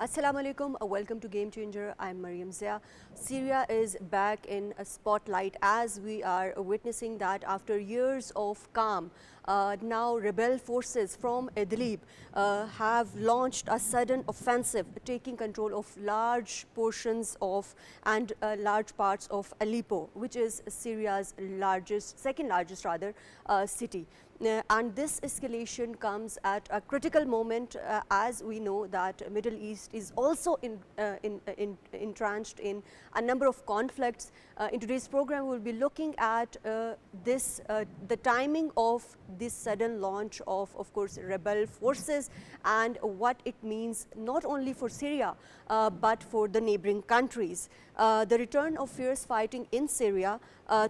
Assalamu alaikum, welcome to Game Changer. I'm Maryam Zia. Syria is back in a spotlight as we are witnessing that after years of calm, now rebel forces from Idlib have launched a sudden offensive, taking control of large portions of and large parts of Aleppo, which is Syria's second largest rather, city. And this escalation comes at a critical moment as we know that Middle East is also entrenched in a number of conflicts. In today's program, we'll be looking at the timing of this sudden launch of course, rebel forces and what it means not only for Syria but for the neighboring countries. The return of fierce fighting in Syria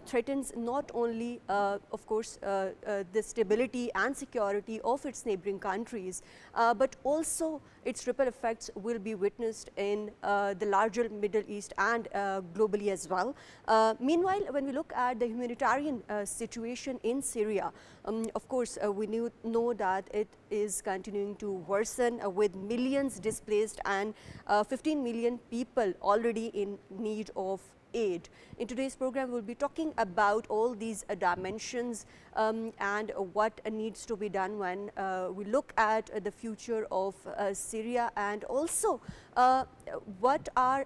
threatens not only, of course, the stability and security of its neighboring countries, but also its ripple effects will be witnessed in the larger Middle East and globally as well. Meanwhile, when we look at the humanitarian situation in Syria, of course, we know that it is continuing to worsen with millions displaced and 15 million people already in need of aid. In today's program, we'll be talking about all these dimensions and what needs to be done when we look at the future of Syria, and also what are,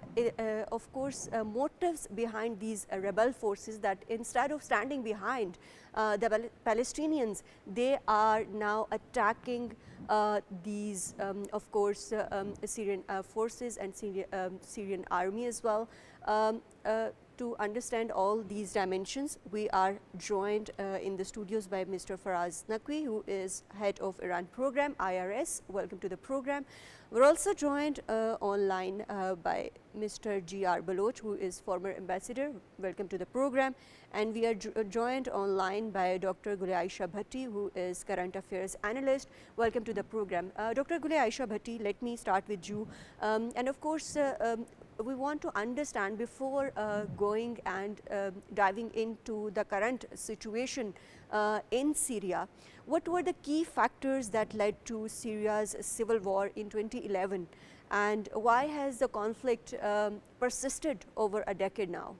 of course, motives behind these rebel forces that instead of standing behind the Palestinians, they are now attacking these, of course, Syrian forces and Syrian army as well. To understand all these dimensions, we are joined in the studios by Mr. Fraz Naqvi, who is head of Iran program, IRS. Welcome to the program. We're also joined online by Mr. Baluch, who is former ambassador. Welcome to the program. And we are joined online by Dr. Gul.i.Ayesha Bhatti, who is current affairs analyst. Welcome to the program. Dr. Gul.i.Ayesha Bhatti, let me start with you. And of course, we want to understand before going and diving into the current situation in Syria, what were the key factors that led to Syria's civil war in 2011, and why has the conflict persisted over a decade now?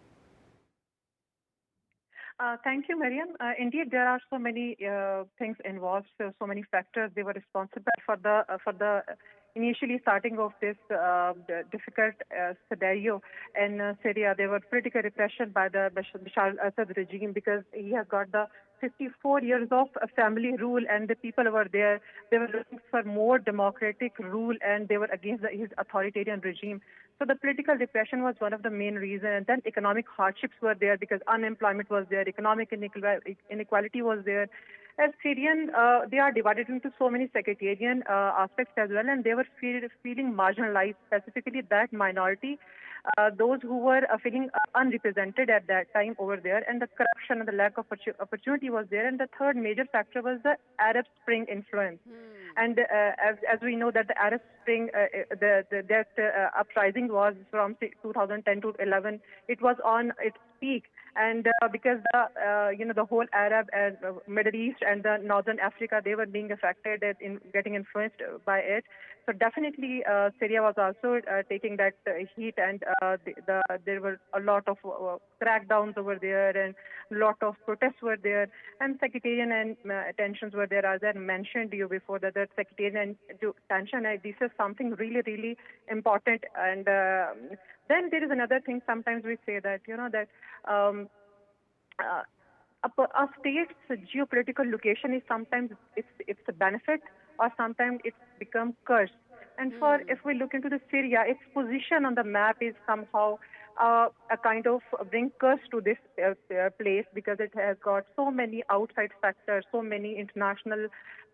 Thank you, Maryam. Indeed, there are so many things involved, so many factors. They were responsible for the initially starting of this difficult scenario in Syria. There were political repression by the Bashar al-Assad regime because he has got the 54 years of family rule, and the people were there. They were looking for more democratic rule, and they were against his authoritarian regime. So the political repression was one of the main reasons. And then economic hardships were there because unemployment was there, economic inequality was there. As Syrian, they are divided into so many sectarian aspects as well, and they were feeling marginalized, specifically that minority, those who were feeling unrepresented at that time over there, and the corruption and the lack of opportunity was there. And the third major factor was the Arab Spring influence. And as we know that the Arab Spring, that uprising was from 2010 to 11, it was on its peak. And because the whole Arab and Middle East and the Northern Africa, they were being affected in getting influenced by it. So definitely Syria was also taking that heat, and there were a lot of crackdowns over there, and a lot of protests were there, and sectarian and tensions were there. As I mentioned to you before, that the sectarian tension, this is something really, really important. And then there is another thing. Sometimes we say that that a state's geopolitical location is sometimes it's a benefit, or sometimes it's become curse. And if we look into the Syria, its position on the map is somehow a kind of bring curse to this place, because it has got so many outside factors, so many international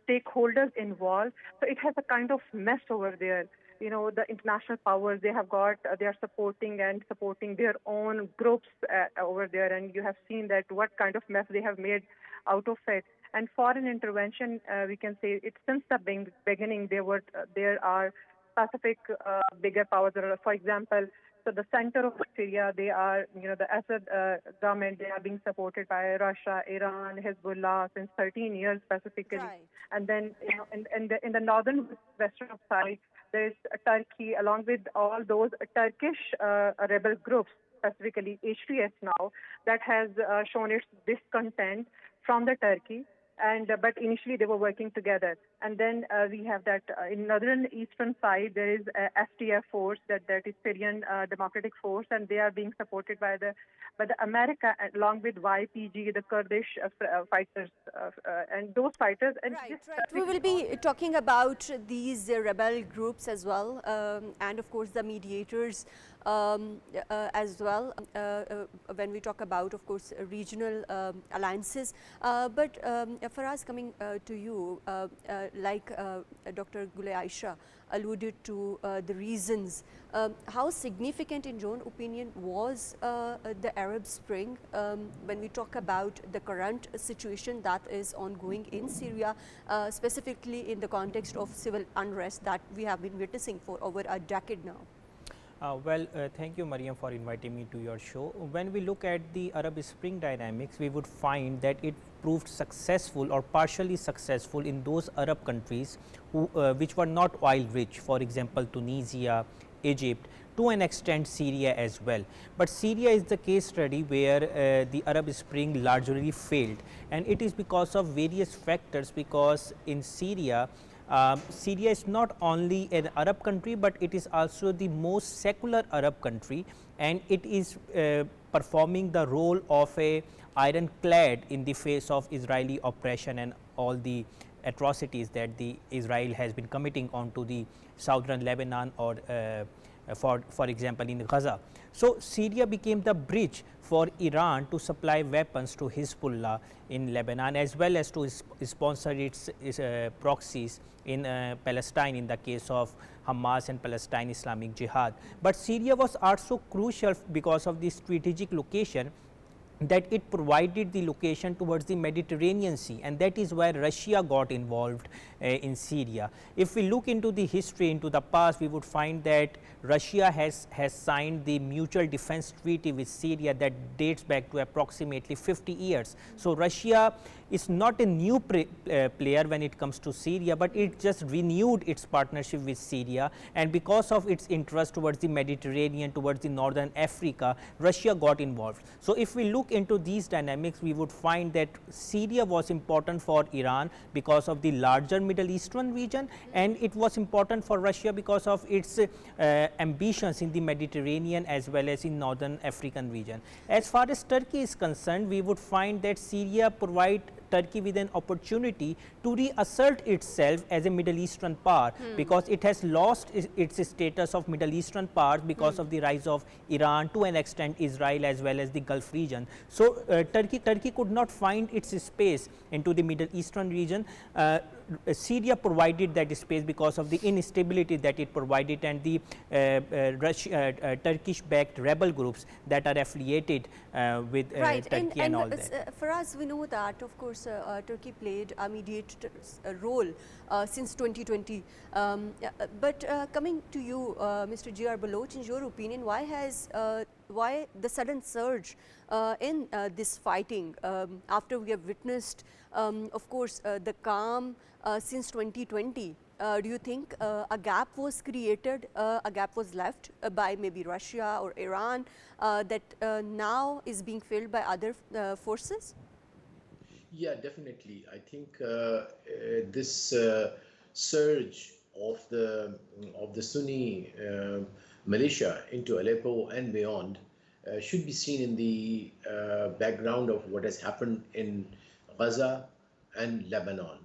stakeholders involved. So it has a kind of mess over there. The international powers, they are supporting their own groups over there, and you have seen that what kind of mess they have made out of it. And foreign intervention, we can say it since the beginning, there are specific bigger powers. For example, so the center of Syria, they are, the Assad government, they are being supported by Russia, Iran, Hezbollah since 13 years specifically. Right. And then, in the northern western side, there is Turkey, along with all those Turkish rebel groups, specifically HTS now, that has shown its discontent from the Turkey. And but initially they were working together, and then we have that in northern eastern side there is FTF force, that is Syrian Democratic Force, and they are being supported by the America along with YPG, the Kurdish fighters, and those fighters. And Right, this right. We will be talking about these rebel groups as well, and of course the mediators as well, when we talk about, of course, regional alliances. But Faraz, coming to you, like Dr. Gul.i.Ayesha alluded to the reasons. How significant, in your opinion, was the Arab Spring when we talk about the current situation that is ongoing in Syria, specifically in the context of civil unrest that we have been witnessing for over a decade now? Thank you, Maryam, for inviting me to your show. When we look at the Arab Spring dynamics, we would find that it proved successful or partially successful in those Arab countries which were not oil rich, for example, Tunisia, Egypt, to an extent Syria as well. But Syria is the case study where the Arab Spring largely failed, and it is because of various factors, because in Syria, Syria is not only an Arab country, but it is also the most secular Arab country, and it is performing the role of a ironclad in the face of Israeli oppression and all the atrocities that the Israel has been committing onto the southern Lebanon, or for example in Gaza. So Syria became the bridge for Iran to supply weapons to Hezbollah in Lebanon, as well as to sponsor its proxies in Palestine in the case of Hamas and Palestine Islamic Jihad. But Syria was also crucial because of the strategic location, that it provided the location towards the Mediterranean Sea, and that is where Russia got involved in Syria. If we look into the history, into the past, we would find that Russia has signed the mutual defense treaty with Syria that dates back to approximately 50 years. So Russia is not a new player when it comes to Syria, but it just renewed its partnership with Syria, and because of its interest towards the Mediterranean, towards the northern Africa, Russia got involved. So if we look into these dynamics, we would find that Syria was important for Iran because of the larger Middle Eastern region, and it was important for Russia because of its ambitions in the Mediterranean as well as in northern African region. As far as Turkey is concerned, we would find that Syria provide Turkey with an opportunity to reassert itself as a Middle Eastern power, because it has lost its status of Middle Eastern power because of the rise of Iran, to an extent Israel as well as the Gulf region. So Turkey could not find its space into the Middle Eastern region. Syria provided that space because of the instability that it provided, and the Turkish-backed rebel groups that are affiliated with Turkey and all that. For us, we know that, of course, Turkey played a mediator's role since 2020. But coming to you, Mr. G.R. Baluch, in your opinion, why the sudden surge in this fighting after we have witnessed, of course, the calm since 2020? Do you think a gap was created, a gap was left by maybe Russia or Iran that now is being filled by other forces? Yeah, definitely. I think this surge of the Sunni militia into Aleppo and beyond should be seen in the background of what has happened in Gaza and Lebanon,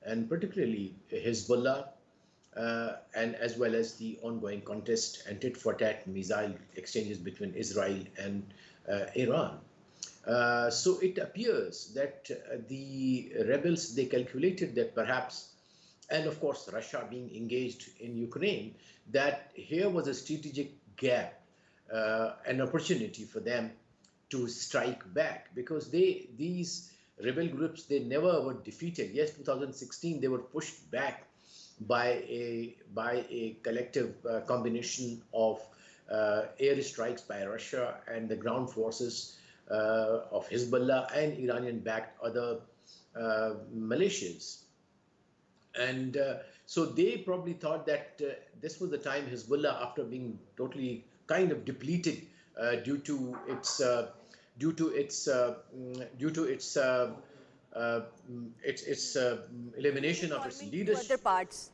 and particularly Hezbollah, and as well as the ongoing contest and tit-for-tat missile exchanges between Israel and Iran. So it appears that the rebels, they calculated that perhaps, and of course Russia being engaged in Ukraine, that here was a strategic gap, an opportunity for them to strike back, because these rebel groups, they never were defeated. Yes, 2016 they were pushed back by a collective combination of air strikes by Russia and the ground forces of Hezbollah and Iranian-backed other militias. And so they probably thought that this was the time Hezbollah, after being totally kind of depleted due to its due to its due to uh, elimination of its Redeployment to other parts.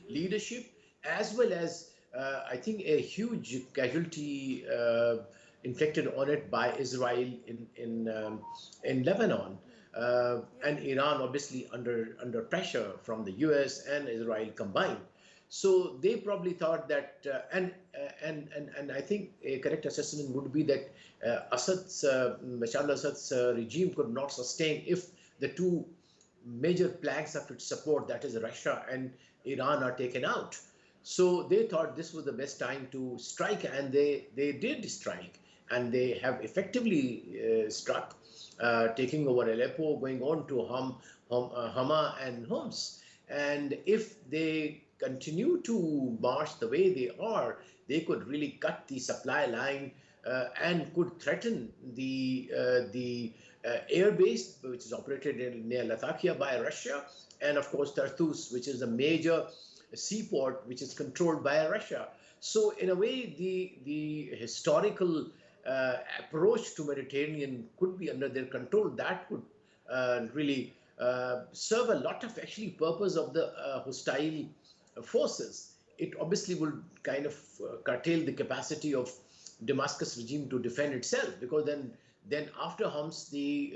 leadership, as well as I think a huge casualty inflicted on it by Israel in Lebanon. And Iran obviously under pressure from the US and Israel combined. So they probably thought that, and I think a correct assessment would be that Bashar al-Assad's regime could not sustain if the two major planks of its support, that is Russia and Iran, are taken out. So they thought this was the best time to strike, and they did strike, and they have effectively struck, taking over Aleppo, going on to Hama and Homs. And if they continue to march the way they are, they could really cut the supply line and could threaten the air base, which is operated near Latakia by Russia, and of course Tartus, which is a major seaport which is controlled by Russia. So in a way, the historical approach to Mediterranean could be under their control. That would really serve a lot of actually purpose of the hostile forces. It obviously will kind of curtail the capacity of Damascus regime to defend itself, because then after Homs, the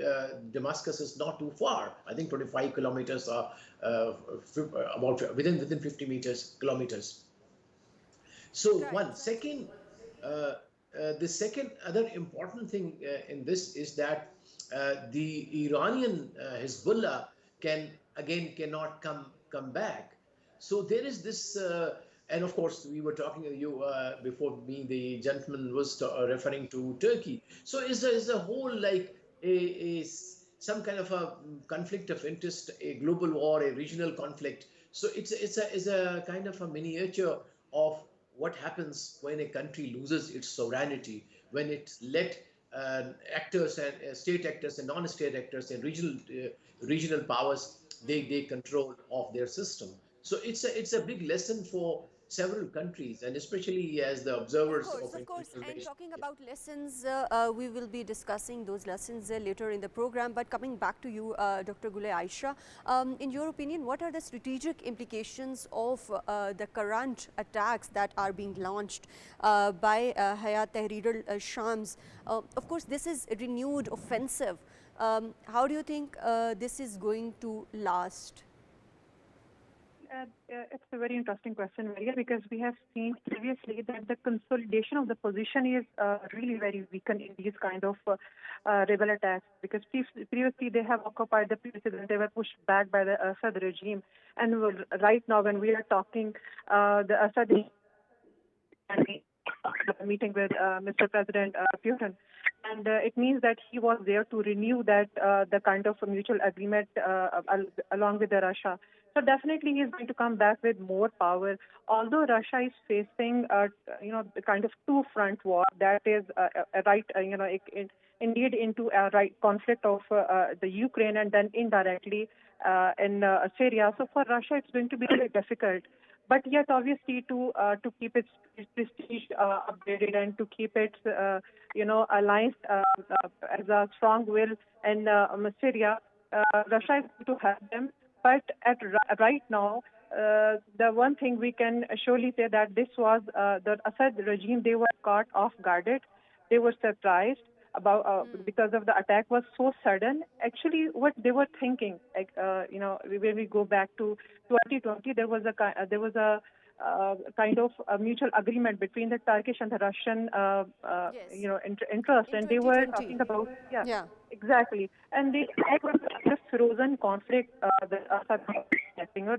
Damascus is not too far. I think 25 kilometers or about within 50 kilometers. So one second, the second other important thing in this is that the Iranian Hezbollah cannot come back. So there is this, and of course we were talking to you before me. The gentleman was referring to Turkey. So is a whole like some kind of a conflict of interest, a global war, a regional conflict. So it's a kind of a miniature of what happens when a country loses its sovereignty, when it's let actors and state actors and non-state actors and regional powers they control of their system. So it's a big lesson for several countries, and especially as the observers of Of course. international And relations. talking about lessons, we will be discussing those lessons later in the program. But coming back to you, Dr. Gul.i.Ayesha, in your opinion, what are the strategic implications of the current attacks that are being launched by Hayat Tahrir al-Shams? Of course, this is a renewed offensive. How do you think this is going to last? It's a very interesting question, Maria, because we have seen previously that the consolidation of the position is really very weakened in these kind of rebel attacks. Because previously they have occupied the places and they were pushed back by the Assad regime. And right now, when we are talking, the Assad meeting with Mr. President Putin. And it means that he was there to renew that the kind of mutual agreement along with the Russia. So definitely he is going to come back with more power. Although Russia is facing, the kind of two-front war that is indeed into a right conflict of the Ukraine and then indirectly in Syria. So for Russia, it's going to be very difficult. But yet, obviously, to keep its prestige upgraded and to keep its, alliance as a strong will in Syria, Russia is going to help them. But right now, the one thing we can surely say that this was the Assad regime. They were caught off guarded. They were surprised about because of the attack was so sudden. Actually, what they were thinking, when we go back to 2020, there was a kind of a mutual agreement between the Turkish and the Russian, interest, and they were talking about exactly, and they was a frozen conflict. They were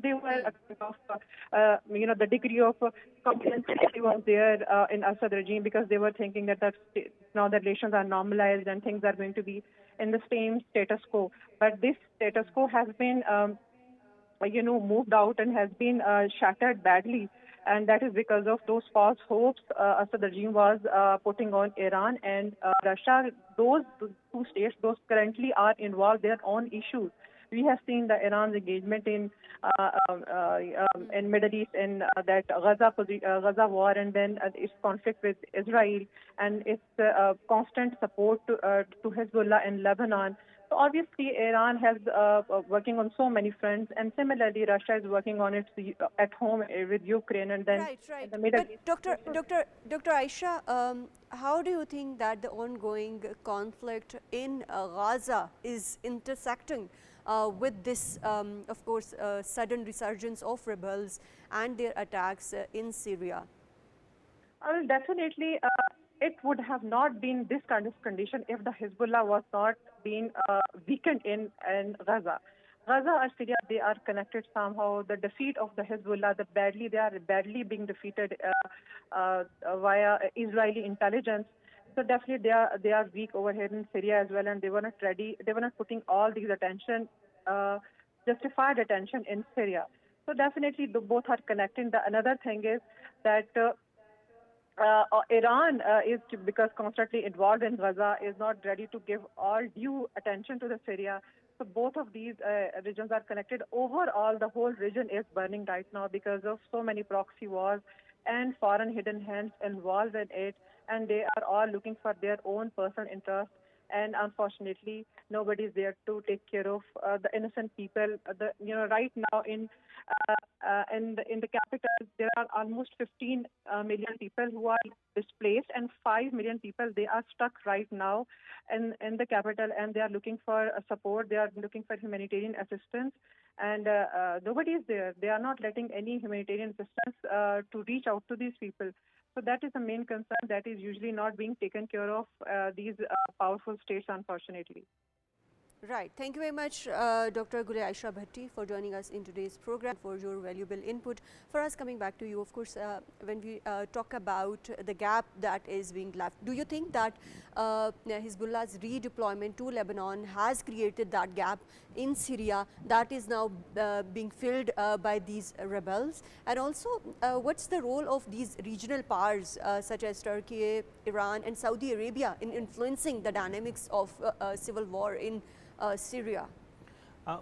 the degree of complacency was there in Assad regime because they were thinking that now the relations are normalized and things are going to be in the same status quo. But this status quo has been moved out and has been shattered badly. and that is because of those false hopes Assad regime was putting on Iran and Russia. Those two states, those currently are involved their own issues. We have seen the Iran's engagement in Middle East, in that Gaza war, and then its conflict with Israel, and its constant support to Hezbollah in Lebanon. So obviously, Iran has working on so many fronts, and similarly, Russia is working on it at home with Ukraine, and then Right, right. in the Middle But East. Dr. Ayesha, how do you think that the ongoing conflict in Gaza is intersecting with this, of course, sudden resurgence of rebels and their attacks in Syria? Well, definitely, it would have not been this kind of condition if the Hezbollah was not being weakened in Gaza. Gaza or Syria, they are connected somehow. The defeat of the Hezbollah, they are badly being defeated via Israeli intelligence. So definitely they are weak over here in Syria as well, and they were not ready. They were not putting all these justified attention in Syria. So definitely both are connecting. The another thing is that Iran is because constantly involved in Gaza, is not ready to give all due attention to the Syria. So both of these regions are connected. Overall, the whole region is burning right now because of so many proxy wars and foreign hidden hands involved in it, and they are all looking for their own personal interest. And unfortunately, nobody is there to take care of the innocent people. Right now in the capital, there are almost 15 million people who are displaced, and 5 million people, they are stuck right now in the capital, and they are looking for support. They are looking for humanitarian assistance, and nobody is there. They are not letting any humanitarian assistance to reach out to these people. So that is the main concern that is usually not being taken care of these powerful states, unfortunately. Right. Thank you very much, Dr. Gul.i.Ayesha Bhatti, for joining us in today's program, for your valuable input. For us, coming back to you, of course, when we talk about the gap that is being left, do you think that Hezbollah's redeployment to Lebanon has created that gap in Syria that is now being filled by these rebels? And also, what's the role of these regional powers such as Turkey, Iran, and Saudi Arabia in influencing the dynamics of civil war in Syria?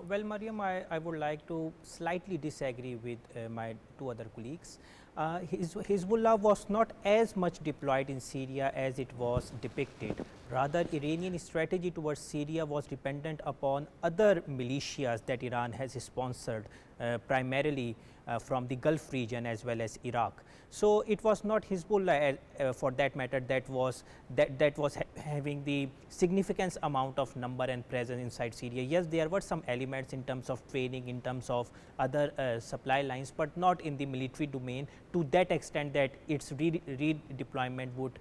Well, Maryam, I would like to slightly disagree with my two other colleagues. Hezbollah was not as much deployed in Syria as it was depicted. Rather, Iranian strategy towards Syria was dependent upon other militias that Iran has sponsored, primarily from the Gulf region as well as Iraq. So it was not Hezbollah, for that matter, that was having the significant amount of number and presence inside Syria. Yes, there were some elements in terms of training, in terms of other supply lines, but not in the military domain to that extent that its redeployment would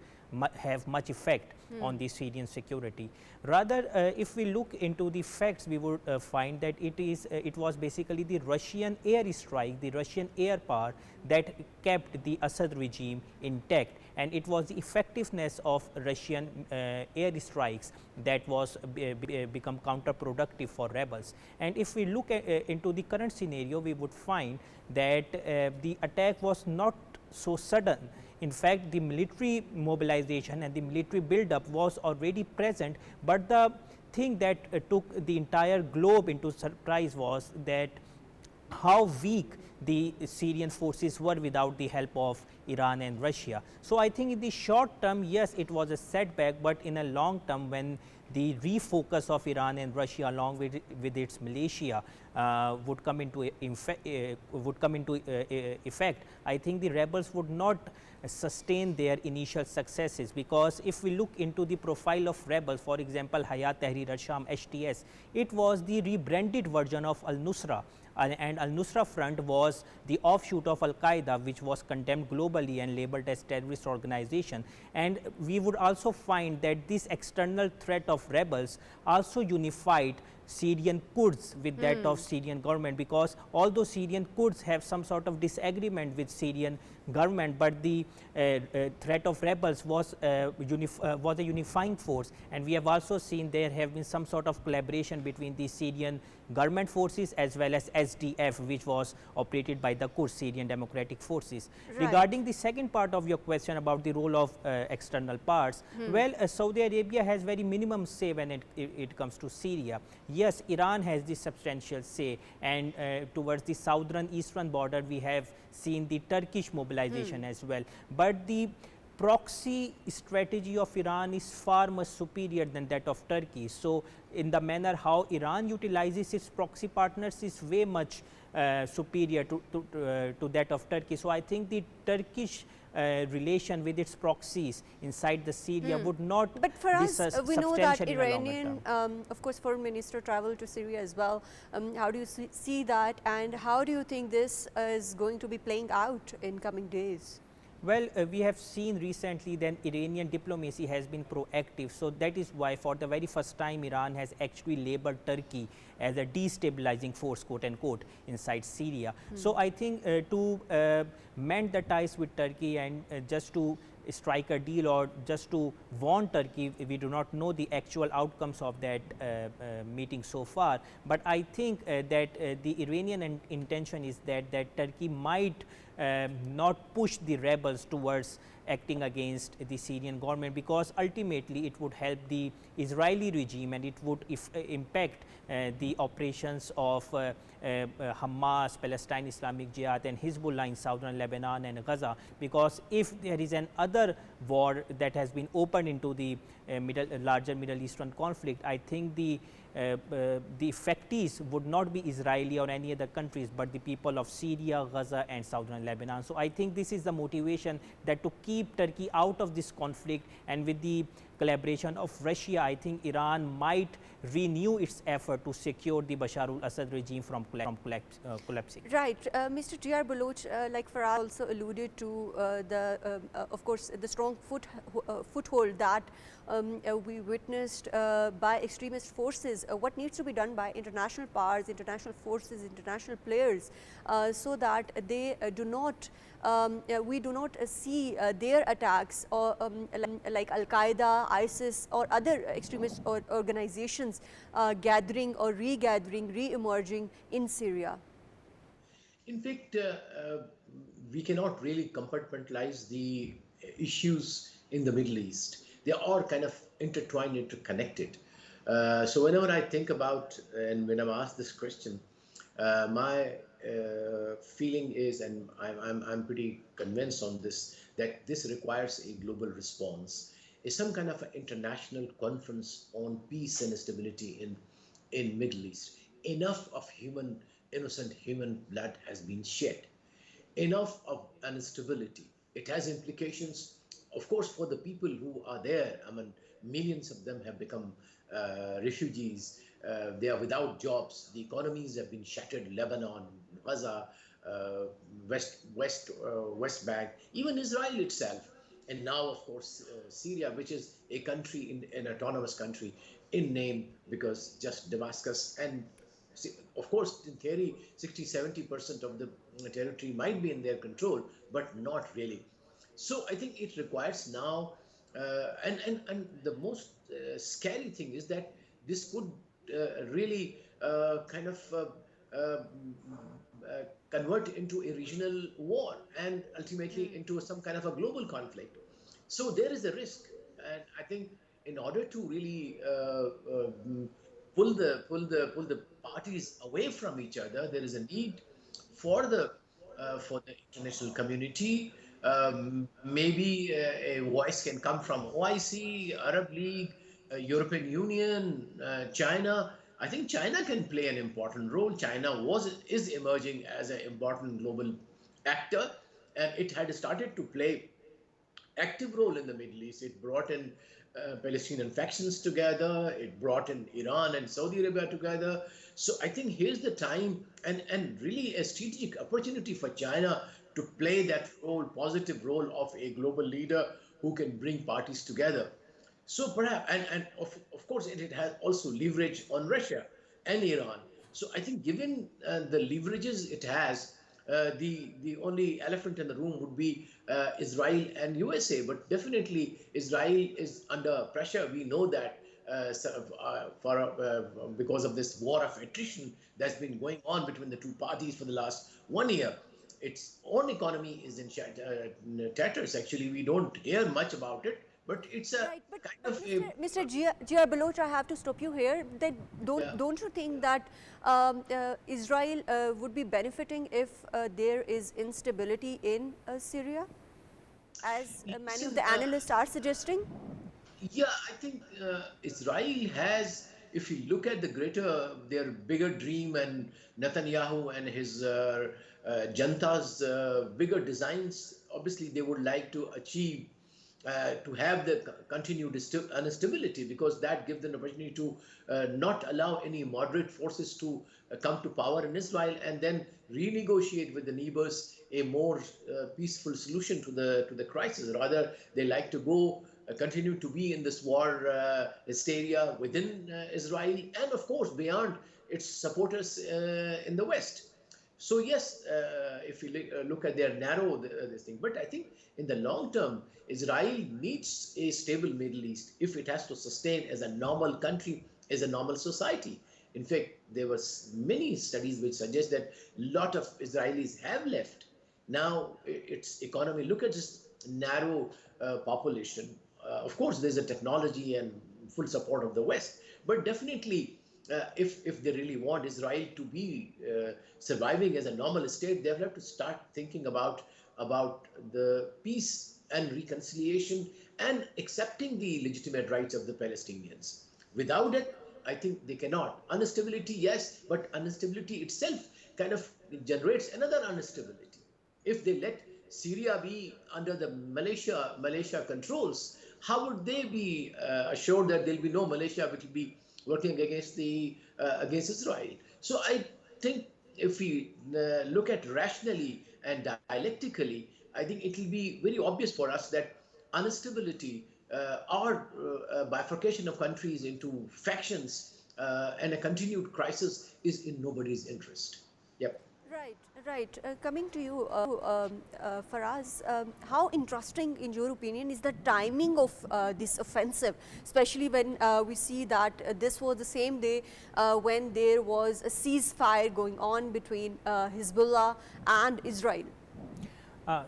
have much effect on the Syrian security. Rather, if we look into the facts, we would find that it was basically the Russian air strike, the Russian air power that kept the Assad regime intact, and it was the effectiveness of Russian air strikes that was become counterproductive for rebels. And if we look into the current scenario, we would find that the attack was not so sudden. In fact, the military mobilization and the military build-up was already present, but the thing that took the entire globe into surprise was that how weak the Syrian forces were without the help of Iran and Russia. So I think in the short term, yes, it was a setback, but in a long term, when the refocus of Iran and Russia along with its militia would come into effect, I think the rebels would not sustain their initial successes, because if we look into the profile of rebels, for example, Hayat Tahrir al-Sham HTS, it was the rebranded version of Al-Nusra. And Al-Nusra Front was the offshoot of Al-Qaeda, which was condemned globally and labeled as terrorist organization. And we would also find that this external threat of rebels also unified Syrian Kurds with that of Syrian government, because although Syrian Kurds have some sort of disagreement with Syrian government, but the threat of rebels was a unifying force. And we have also seen there have been some sort of collaboration between the Syrian government forces as well as SDF, which was operated by the Kurd Syrian Democratic Forces. Right. Regarding the second part of your question about the role of external powers, well, Saudi Arabia has very minimum say when it comes to Syria. Yes, Iran has the substantial say, and towards the southern eastern border we have seen the Turkish mobilization as well. But the proxy strategy of Iran is far much superior than that of Turkey. So, in the manner how Iran utilizes its proxy partners is way much superior to that of Turkey. So, I think the Turkish relation with its proxies inside the Syria would not But for be us, we know that substantial in a longer term. Iranian, of course, foreign minister traveled to Syria as well. How do you see that, and how do you think this is going to be playing out in coming days? Well, we have seen recently that Iranian diplomacy has been proactive. So, that is why for the very first time Iran has actually labeled Turkey as a destabilizing force, quote unquote, inside Syria. So, I think to mend the ties with Turkey and just to strike a deal or just to warn Turkey, we do not know the actual outcomes of that meeting so far. But I think that the Iranian intention is that Turkey might not push the rebels towards acting against the Syrian government, because ultimately it would help the Israeli regime and it would impact the operations of Hamas, Palestine Islamic Jihad and Hezbollah in southern Lebanon and Gaza, because if there is an other war that has been opened into the larger Middle Eastern conflict, I think the effectees would not be Israeli or any other countries, but the people of Syria, Gaza and southern Lebanon. So, I think this is the motivation, that to keep Turkey out of this conflict, and with the collaboration of Russia, I think Iran might renew its effort to secure the Bashar al-Assad regime from collapsing. Right, Mr. T.R. Baluch, like Fraz also alluded to of course, the strong foothold that we witnessed by extremist forces. What needs to be done by international powers, international forces, international players, so that they do not, we do not see their attacks or like Al-Qaeda, ISIS or other extremist organizations gathering or regathering, re-emerging in Syria? In fact, we cannot really compartmentalize the issues in the Middle East. They are kind of intertwined, interconnected. So whenever I think about, and when I'm asked this question, my feeling is, and I'm pretty convinced on this, that this requires a global response, is some kind of an international conference on peace and stability in Middle East. Enough of innocent human blood has been shed. Enough of instability. It has implications, of course, for the people who are there. I mean, millions of them have become refugees. They are without jobs. The economies have been shattered. Lebanon, Gaza, West Bank, even Israel itself, and now, of course, Syria, which is a country, an autonomous country in name, because just Damascus and, of course, in theory, 60–70% of the territory might be in their control, but not really. So I think it requires now, and the most scary thing is that this could really kind of convert into a regional war and ultimately into some kind of a global conflict. So there is a risk, and I think in order to really pull the parties away from each other, there is a need for the international community. Maybe a voice can come from OIC, Arab League, European Union, China. I think China can play an important role. China is emerging as an important global actor, and it had started to play active role in the Middle East. It brought in Palestinian factions together. It brought in Iran and Saudi Arabia together. So I think here's the time, and really a strategic opportunity for China to play that role, positive role of a global leader who can bring parties together. So perhaps, and of course, it has also leverage on Russia and Iran. So I think given the leverages it has, the only elephant in the room would be Israel and USA. But definitely Israel is under pressure. We know that because of this war of attrition that's been going on between the two parties for the last 1 year. Its own economy is in tatters. Actually, we don't hear much about it, but it's a Right, kind but of a Mr. Jia Baloch, I have to stop you here. That yeah. don't you think that Israel would be benefiting if there is instability in Syria, as many of Listen, the analysts are suggesting? yeah, I think Israel has, if you look at the their bigger dream, and Netanyahu and his Janta's bigger designs, obviously they would like to achieve, to have the continued instability, because that gives them an opportunity to not allow any moderate forces to come to power in Israel, and then renegotiate with the neighbors a more peaceful solution to the crisis. Rather, they like to go continue to be in this war hysteria within Israel, and of course beyond its supporters in the West. So yes, if you look at their narrow this thing, but I think in the long term, Israel needs a stable Middle East if it has to sustain as a normal country, as a normal society. In fact, there were many studies which suggest that a lot of Israelis have left. Now its economy, look at this narrow population. Of course, there's a technology and full support of the West, but definitely if they really want Israel to be surviving as a normal state, they have to start thinking about the peace and reconciliation and accepting the legitimate rights of the Palestinians. Without it, I think they cannot. Instability, yes, but instability itself kind of generates another instability. If they let Syria be under the Malaysia controls, how would they be assured that there'll be no Malaysia which will be working against Israel? So I think if we look at rationally and dialectically, I think it will be very obvious for us that instability or bifurcation of countries into factions and a continued crisis is in nobody's interest. Yep. Right, right. Coming to you, Faraz, how interesting, in your opinion, is the timing of this offensive, especially when we see that this was the same day when there was a ceasefire going on between Hezbollah and Israel?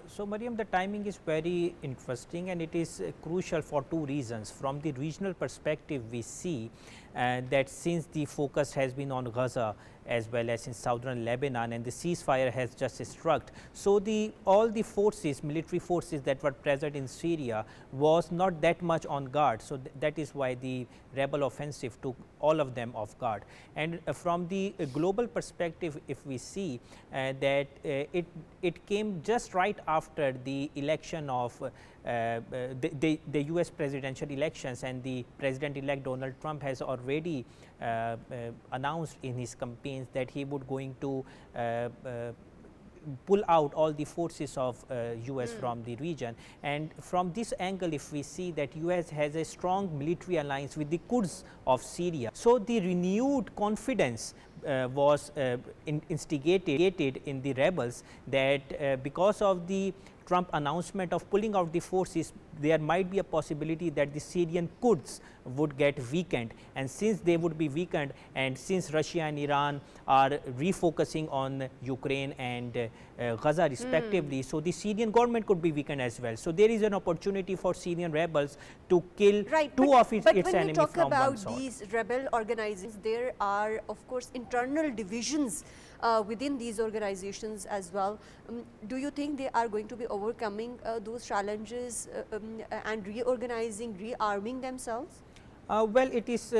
So Maryam, the timing is very interesting, and it is crucial for two reasons. From the regional perspective, we see that since the focus has been on Gaza as well as in southern Lebanon, and the ceasefire has just struck, so all the forces, military forces that were present in Syria was not that much on guard. So that is why the rebel offensive took all of them off guard. And from the global perspective, if we see that it came just right after the election of the US presidential elections, and the president-elect Donald Trump has already announced in his campaigns that he would going to pull out all the forces of US from the region. And from this angle, if we see that US has a strong military alliance with the Kurds of Syria, so the renewed confidence was instigated in the rebels that because of the Trump announcement of pulling out the forces, there might be a possibility that the Syrian Kurds would get weakened, and since they would be weakened, and since Russia and Iran are refocusing on Ukraine and Gaza respectively, so the Syrian government could be weakened as well. So there is an opportunity for Syrian rebels to kill two of its enemies from one sword. But when we talk about these rebel organizations, there are of course internal divisions within these organizations as well. Do you think they are going to be overcoming those challenges and reorganizing, rearming themselves? Well, it is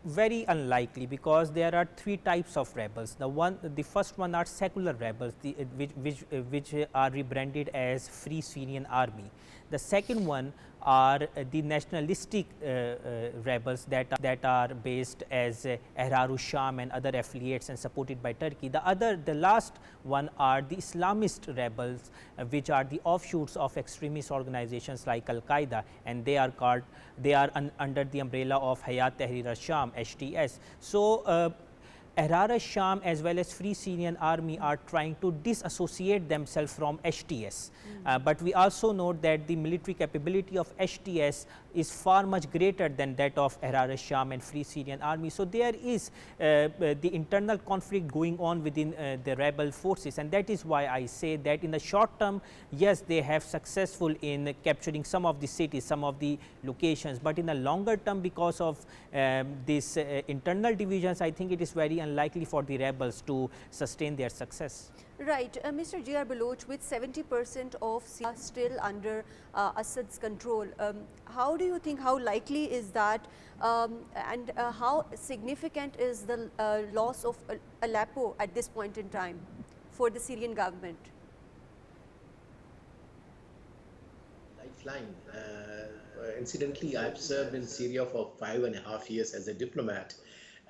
very unlikely, because there are three types of rebels. The first one are secular rebels, which are rebranded as Free Syrian Army. The second one are the nationalistic rebels that are based as Ahrar Sham and other affiliates and supported by Turkey. The last one are the Islamist rebels, which are the offshoots of extremist organizations like Al-Qaeda, and they are under the umbrella of Hayat Tahrir al-Sham, HTS. So Ahrar al-Sham as well as Free Syrian Army are trying to disassociate themselves from HTS. But we also note that the military capability of HTS is far much greater than that of Ahrar al-Sham and Free Syrian Army. So there is the internal conflict going on within the rebel forces, and that is why I say that in the short term, yes, they have successful in capturing some of the cities, some of the locations, but in the longer term, because of these internal divisions, I think it is very unlikely for the rebels to sustain their success. Right, Mr. G.R. Baluch, with 70% of Syria still under Assad's control, how do you think, how likely is that, and how significant is the loss of Aleppo at this point in time for the Syrian government? Lifeline. Incidentally, I've served in Syria for 5.5 years as a diplomat.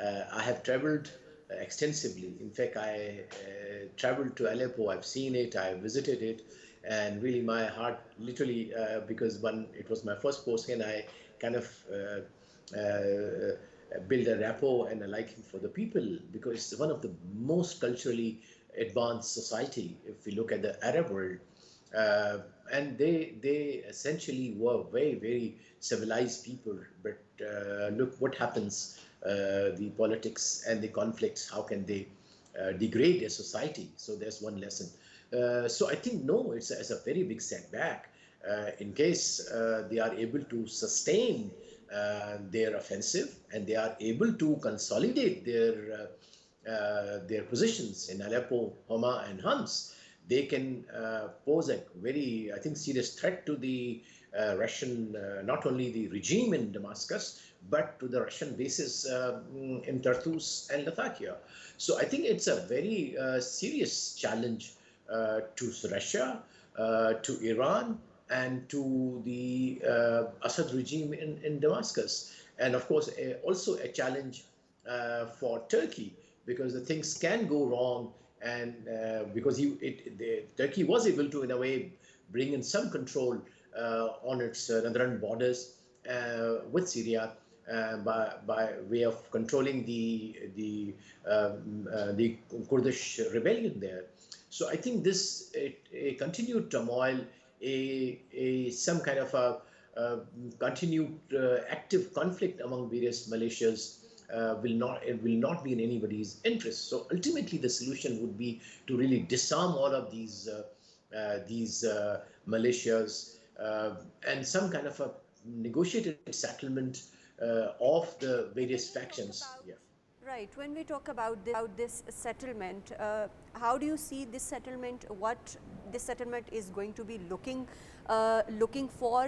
I have traveled extensively. In fact, I traveled to Aleppo. I've seen it. I visited it, and really, my heart literally because it was my first posting, I kind of build a rapport and a liking for the people, because it's one of the most culturally advanced society if we look at the Arab world. And they essentially were very civilized people, but look what happens, the politics and the conflicts, how can they degrade a society? So there's one lesson. So I think, no, it's a very big setback. In case they are able to sustain their offensive, and they are able to consolidate their positions in Aleppo, Hama and Homs, they can pose a very, I think, serious threat to the Russian, not only the regime in Damascus, but to the Russian bases in Tartus and Latakia. So I think it's a very serious challenge to Russia, to Iran, and to the Assad regime in Damascus. And of course, also a challenge for Turkey, because the things can go wrong, and because Turkey was able to, in a way, bring in some control on its northern borders with Syria by way of controlling the Kurdish rebellion there. So I think this a continued turmoil, some kind of a continued active conflict among various militias will not be in anybody's interest. So ultimately, the solution would be to really disarm all of these militias and some kind of a negotiated settlement of the various factions. Yeah. Right. When we talk about this settlement, how do you see this settlement? What this settlement is going to be looking for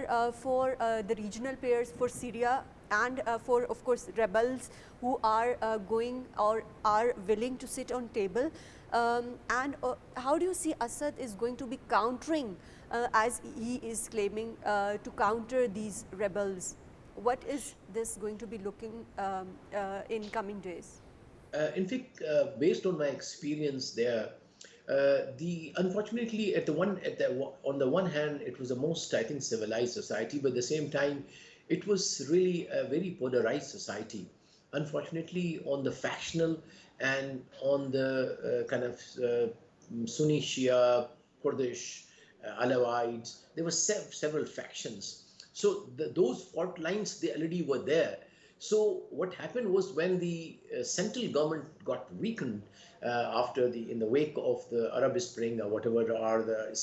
the regional players, for Syria, and for, of course, rebels who are going or are willing to sit on table? And how do you see Assad is going to be countering, as he is claiming, to counter these rebels? What is this going to be looking in coming days? In fact, based on my experience there, unfortunately on the one hand, it was the most, I think, civilized society, but at the same time, it was really a very polarized society. Unfortunately, on the factional and on the kind of Sunni Shia, Kurdish, Alawites, there were several factions. So those fault lines, they already were there. So what happened was, when the central government got weakened in the wake of the Arab Spring, or whatever, or the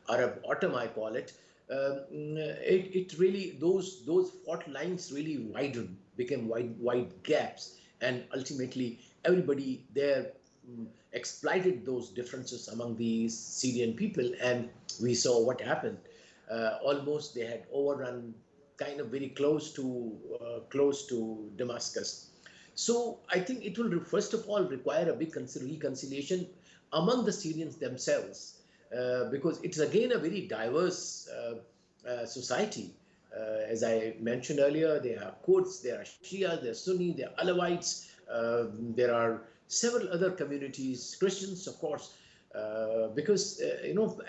Arab Autumn, I call it, it really, those fault lines really widened, became wide gaps, and ultimately everybody there exploited those differences among the Syrian people, and we saw what happened. Almost they had overrun, kind of very close to Damascus. So I think it will first of all require a big reconciliation among the Syrians themselves, because it's again a very diverse society. As I mentioned earlier, there are Kurds, there are Shia, there are Sunni, there are Alawites, there are several other communities, Christians, of course, because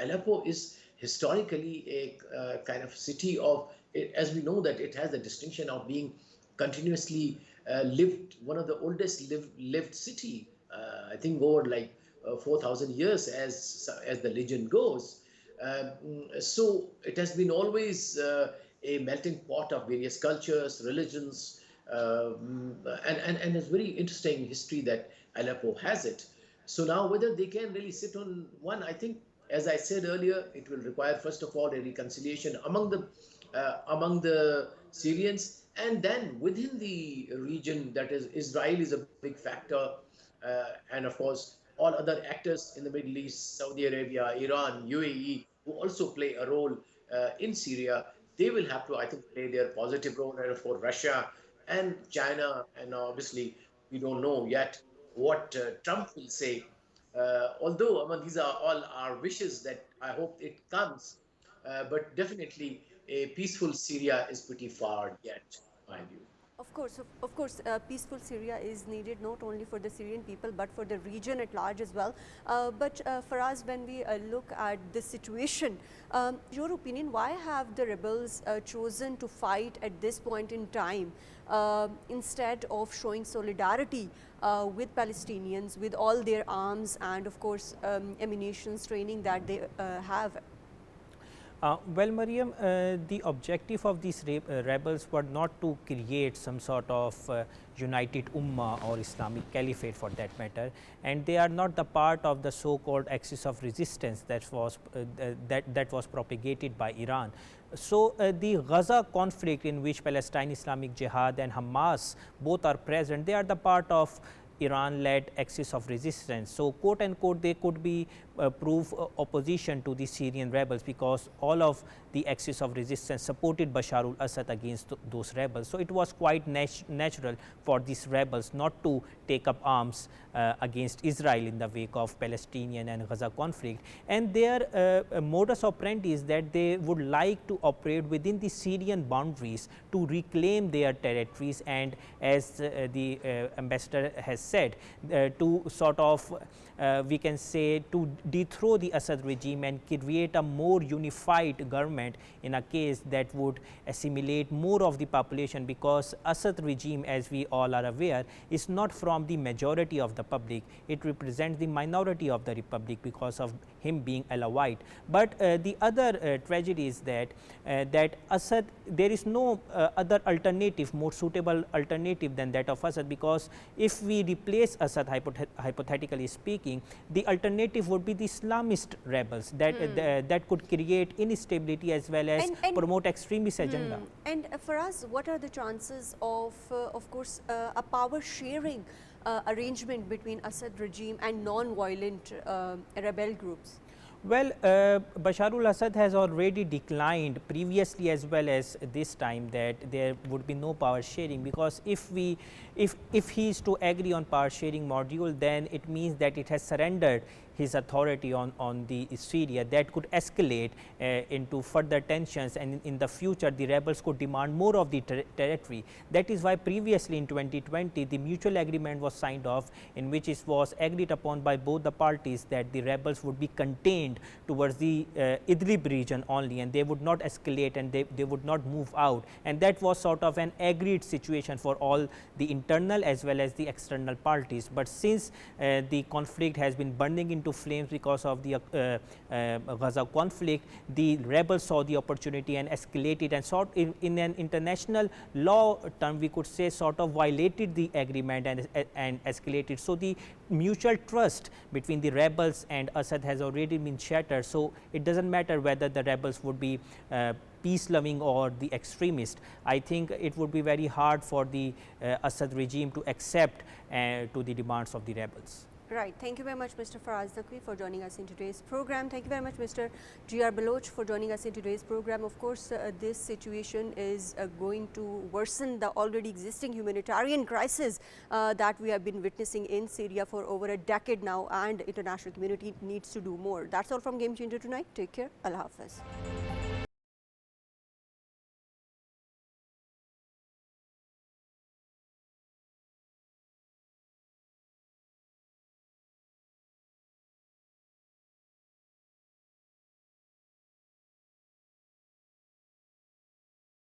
Aleppo is historically a kind of city of, as we know, that it has the distinction of being continuously lived, one of the oldest lived city I think over like 4,000 years, as the legend goes. So it has been always a melting pot of various cultures, religions, and it's very interesting history that Aleppo has it. So now whether they can really sit on one, I think, as I said earlier, it will require first of all a reconciliation among the Syrians, and then within the region, that is Israel is a big factor, and of course all other actors in the Middle East, Saudi Arabia, Iran, UAE, who also play a role in Syria. They will have to, I think, play their positive role, and for Russia and China, and obviously we don't know yet what Trump will say. Although, I mean, these are all our wishes that I hope it comes, but definitely a peaceful Syria is pretty far yet, in my view. Of course, peaceful Syria is needed not only for the Syrian people but for the region at large as well. But Faraz, when we look at this situation, your opinion, why have the rebels chosen to fight at this point in time instead of showing solidarity with Palestinians, with all their arms and of course ammunitions, training that they have? Well, Maryam, the objective of these rebels were not to create some sort of united Ummah or Islamic Caliphate for that matter, and they are not the part of the so-called axis of resistance that was propagated by Iran. So, the Gaza conflict, in which Palestine Islamic Jihad and Hamas both are present, they are the part of Iran-led axis of resistance. So, quote unquote, they could be prove opposition to the Syrian rebels, because all of the axis of resistance supported Bashar al-Assad against those rebels. So, it was quite natural for these rebels not to take up arms against Israel in the wake of Palestinian and Gaza conflict. And their modus operandi is that they would like to operate within the Syrian boundaries to reclaim their territories, and as the ambassador has said, to sort of we can say to dethrone the Assad regime and create a more unified government, in a case that would assimilate more of the population, because Assad regime, as we all are aware, is not from the majority of the public. It represents the minority of the republic because of him being Alawite. But the other tragedy is that Assad, there is no other alternative, more suitable alternative than that of Assad, because if we replace Assad, hypothetically speaking, the alternative would be the Islamist rebels that could create instability as well as promote extremist agenda. And for us, what are the chances of course, a power sharing arrangement between Assad regime and non-violent rebel groups? Well, Bashar al-Assad has already declined previously as well as this time that there would be no power sharing, because if he is to agree on power sharing module, then it means that it has surrendered his authority on the Syria. That could escalate into further tensions, and in the future the rebels could demand more of the territory. That is why previously in 2020 the mutual agreement was signed off, in which it was agreed upon by both the parties that the rebels would be contained towards the Idlib region only, and they would not escalate, and they would not move out, and that was sort of an agreed situation for all the internal as well as the external parties. But since the conflict has been burning into flames because of the Gaza conflict, the rebels saw the opportunity and escalated, and sort in an international law term we could say sort of violated the agreement and escalated. So, the mutual trust between the rebels and Assad has already been shattered. So, it does not matter whether the rebels would be peace loving or the extremist. I think it would be very hard for the Assad regime to accept to the demands of the rebels. Right. Thank you very much, Mr. Fraz Naqvi, for joining us in today's program. Thank you very much, Mr. Baluch, for joining us in today's program. Of course, this situation is going to worsen the already existing humanitarian crisis that we have been witnessing in Syria for over a decade now, and international community needs to do more. That's all from Game Changer tonight. Take care. Allah Hafiz.